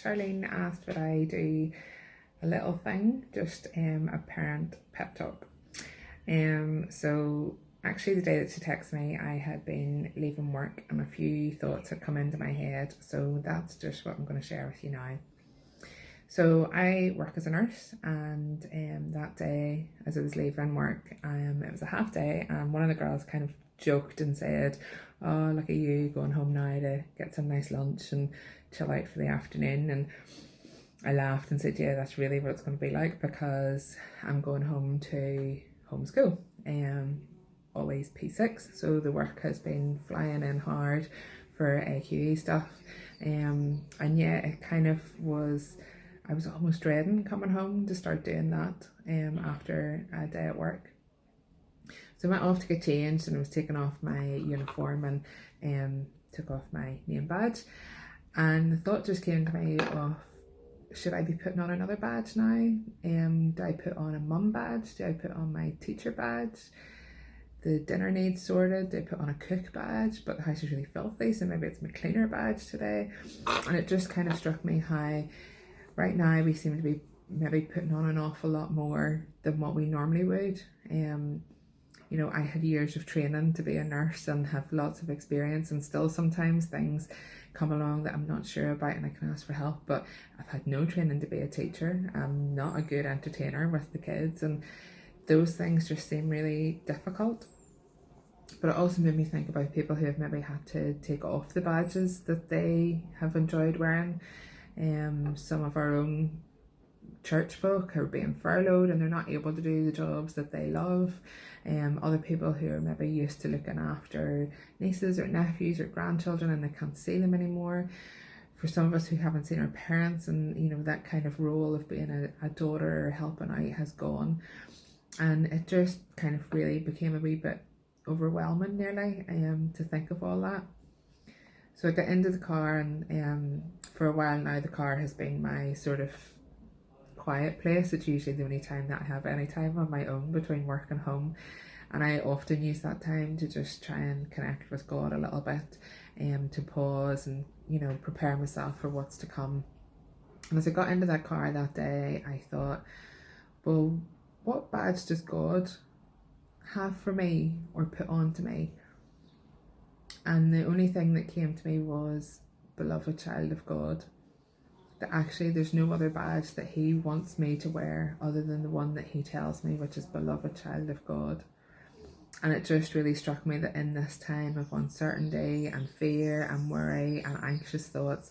Charlene asked would I do a little thing, just a parent pep talk. So actually the day that she texted me, I had been leaving work and a few thoughts had come into my head. So that's just what I'm going to share with you now. So I work as a nurse, and that day as I was leaving work, it was a half day, and one of the girls kind of joked and said, "Oh, look at you going home now to get some nice lunch and chill out for the afternoon." And I laughed and said, "Yeah, that's really what it's going to be like, because I'm going home to homeschool, always P6, so the work has been flying in hard for AQE stuff, and yeah, it kind of was, I was almost dreading coming home to start doing that after a day at work. So I went off to get changed, and I was taking off my uniform and took off my name badge, and the thought just came to me of, should I be putting on another badge now? Do I put on a mum badge? Do I put on my teacher badge? The dinner needs sorted. Do I put on a cook badge? But the house is really filthy, so maybe it's my cleaner badge today. And it just kind of struck me how right now we seem to be maybe putting on an awful lot more than what we normally would. You know, I had years of training to be a nurse and have lots of experience, and still sometimes things come along that I'm not sure about and I can ask for help, but I've had no training to be a teacher. I'm not a good entertainer with the kids, and those things just seem really difficult. But it also made me think about people who have maybe had to take off the badges that they have enjoyed wearing. Some of our own church folk are being furloughed and they're not able to do the jobs that they love. Other people who are maybe used to looking after nieces or nephews or grandchildren and they can't see them anymore. For some of us who haven't seen our parents, and you know, that kind of role of being a daughter or helping out has gone, and it just kind of really became a wee bit overwhelming nearly to think of all that. So I got into the car, and for a while now the car has been my sort of quiet place. It's usually the only time that I have any time on my own between work and home, and I often use that time to just try and connect with God a little bit, to pause and, you know, prepare myself for what's to come. And as I got into that car that day, I thought, well, what badge does God have for me or put on to me? And the only thing that came to me was beloved child of God. That actually there's no other badge that he wants me to wear other than the one that he tells me, which is beloved child of God. And it just really struck me that in this time of uncertainty and fear and worry and anxious thoughts,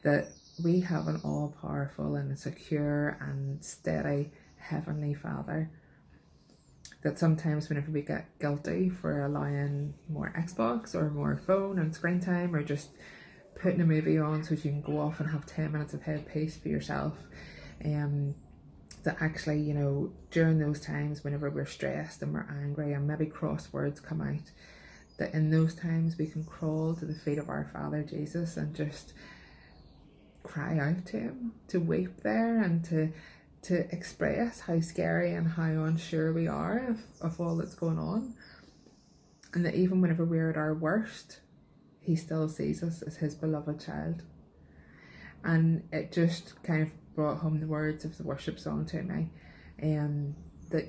that we have an all-powerful and secure and steady Heavenly Father. That sometimes whenever we get guilty for allowing more Xbox or more phone and screen time, or just putting a movie on so you can go off and have 10 minutes of headspace for yourself, that actually, you know, during those times whenever we're stressed and we're angry and maybe cross words come out, that in those times we can crawl to the feet of our Father Jesus and just cry out to him, to weep there, and to express how scary and how unsure we are of all that's going on. And that even whenever we're at our worst, he still sees us as his beloved child. And it just kind of brought home the words of the worship song to me, that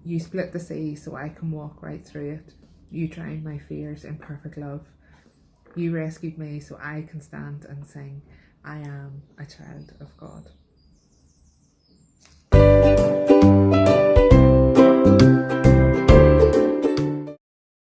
you split the sea so I can walk right through it. You drowned my fears in perfect love. You rescued me so I can stand and sing, I am a child of God.